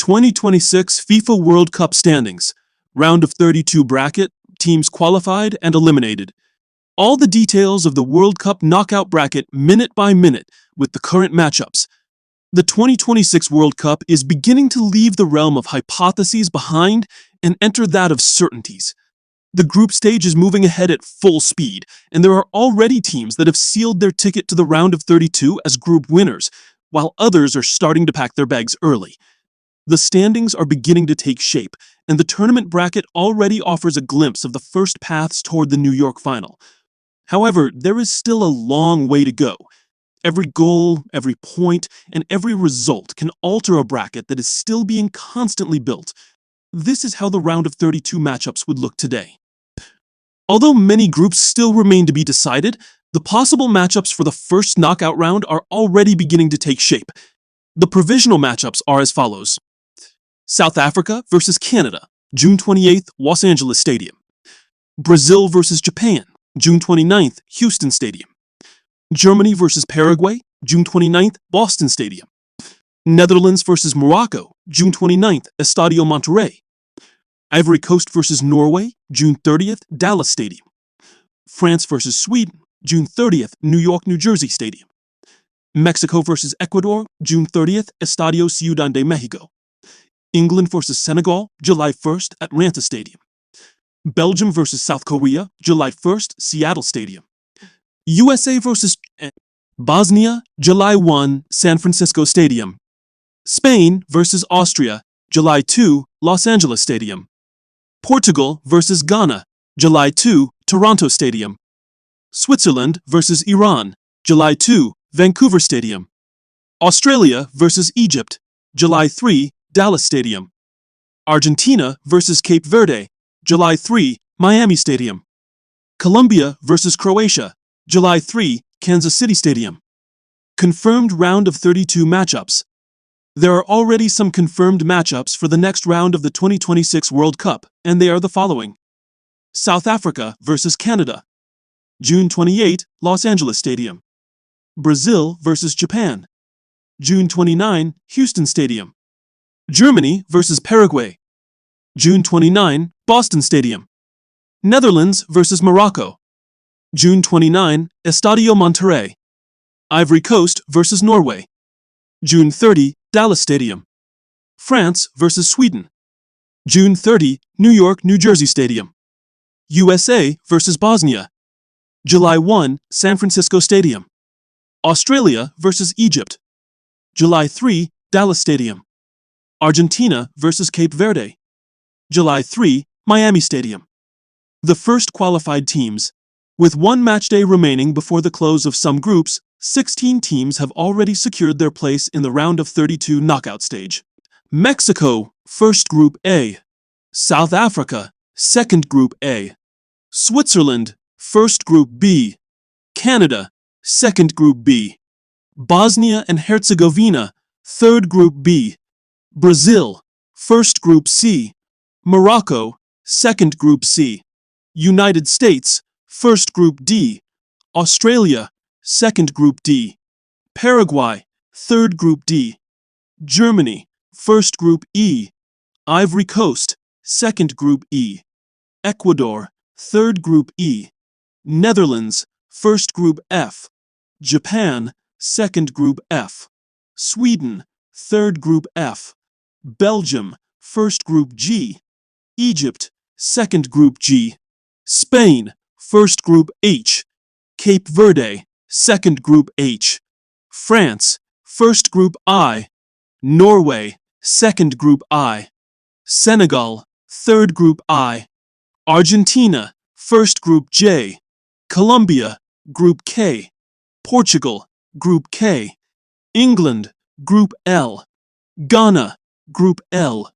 2026 FIFA World Cup Standings. Round of 32 bracket, teams qualified and eliminated. All the details of the World Cup knockout bracket minute by minute with the current matchups. The 2026 World Cup is beginning to leave the realm of hypotheses behind and enter that of certainties. The group stage is moving ahead at full speed, and there are already teams that have sealed their ticket to the round of 32 as group winners, while others are starting to pack their bags early. The standings are beginning to take shape, and the tournament bracket already offers a glimpse of the first paths toward the New York final. However, there is still a long way to go. Every goal, every point, and every result can alter a bracket that is still being constantly built. This is how the round of 32 matchups would look today. Although many groups still remain to be decided, the possible matchups for the first knockout round are already beginning to take shape. The provisional matchups are as follows. South Africa versus Canada, June 28th, Los Angeles Stadium. Brazil versus Japan, June 29th, Houston Stadium. Germany versus Paraguay, June 29th, Boston Stadium. Netherlands versus Morocco, June 29th, Estadio Monterrey. Ivory Coast versus Norway, June 30th, Dallas Stadium. France versus Sweden, June 30th, New York, New Jersey Stadium. Mexico versus Ecuador, June 30th, Estadio Ciudad de Mexico. England versus Senegal, July 1st, Atlanta Stadium. Belgium versus South Korea, July 1st, Seattle Stadium. USA versus Bosnia, July 1, San Francisco Stadium. Spain versus Austria, July 2, Los Angeles Stadium. Portugal versus Ghana, July 2, Toronto Stadium. Switzerland versus Iran, July 2, Vancouver Stadium. Australia versus Egypt, July 3, Dallas Stadium. Argentina versus Cape Verde, July 3, Miami Stadium. Colombia versus Croatia, July 3, Kansas City Stadium. Confirmed round of 32 matchups. There are already some confirmed matchups for the next round of the 2026 World Cup, and they are the following. South Africa versus Canada, June 28, Los Angeles Stadium. Brazil versus Japan, June 29, Houston Stadium. Germany versus Paraguay, June 29, Boston Stadium. Netherlands versus Morocco, June 29, Estadio Monterrey. Ivory Coast versus Norway, June 30, Dallas Stadium. France versus Sweden, June 30, New York, New Jersey Stadium. USA versus Bosnia, July 1, San Francisco Stadium. Australia versus Egypt, July 3, Dallas Stadium. Argentina versus Cape Verde, July 3, Miami Stadium. The first qualified teams. With one matchday remaining before the close of some groups, 16 teams have already secured their place in the round of 32 knockout stage. Mexico, first Group A. South Africa, second Group A. Switzerland, first Group B. Canada, second Group B. Bosnia and Herzegovina, third Group B. Brazil, first Group C. Morocco, second Group C. United States, first Group D. Australia, second Group D. Paraguay, third Group D. Germany, first Group E. Ivory Coast, second Group E. Ecuador, third Group E. Netherlands, first Group F. Japan, second Group F. Sweden, third Group F. Belgium, first Group G. Egypt, second Group G. Spain, first Group H. Cape Verde, second Group H. France, first Group I. Norway, second Group I. Senegal, third Group I. Argentina, first Group J. Colombia, Group K. Portugal, Group K. England, Group L. Ghana, Group L.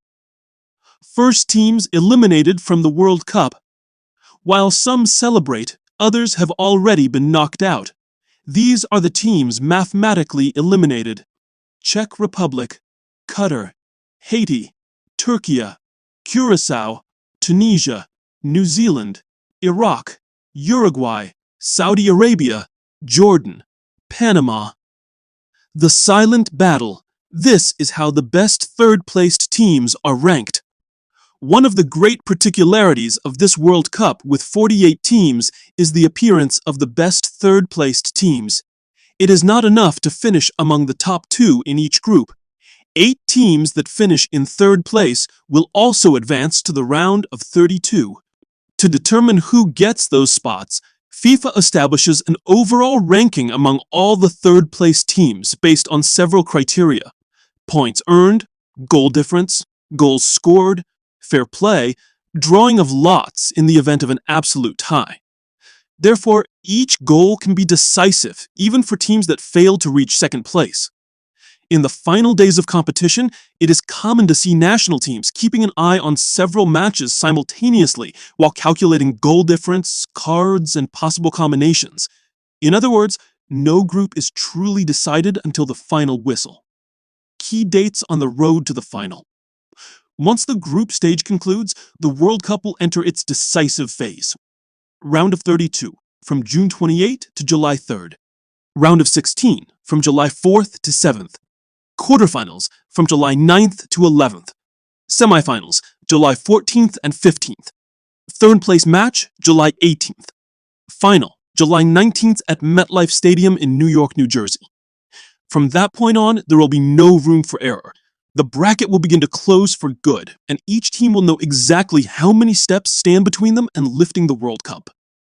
First teams eliminated from the World Cup. While some celebrate, others have already been knocked out. These are the teams mathematically eliminated. Czech Republic, Qatar, Haiti, Turkey, Curacao, Tunisia, New Zealand, Iraq, Uruguay, Saudi Arabia, Jordan, Panama. The silent battle. This is how the best third-placed teams are ranked. One of the great particularities of this World Cup with 48 teams is the appearance of the best third-placed teams. It is not enough to finish among the top 2 in each group. 8 teams that finish in third place will also advance to the round of 32. To determine who gets those spots, FIFA establishes an overall ranking among all the third-place teams based on several criteria: points earned, goal difference, goals scored, fair play, drawing of lots in the event of an absolute tie. Therefore, each goal can be decisive, even for teams that fail to reach second place. In the final days of competition, it is common to see national teams keeping an eye on several matches simultaneously while calculating goal difference, cards, and possible combinations. In other words, no group is truly decided until the final whistle. Key dates on the road to the final. Once the group stage concludes, the World Cup will enter its decisive phase. Round of 32, from June 28 to July 3rd. Round of 16, from July 4th to 7th. Quarterfinals, from July 9th to 11th. Semifinals, July 14th and 15th. Third place match, July 18th. Final, July 19th at MetLife Stadium in New York, New Jersey. From that point on, there will be no room for error. The bracket will begin to close for good, and each team will know exactly how many steps stand between them and lifting the World Cup.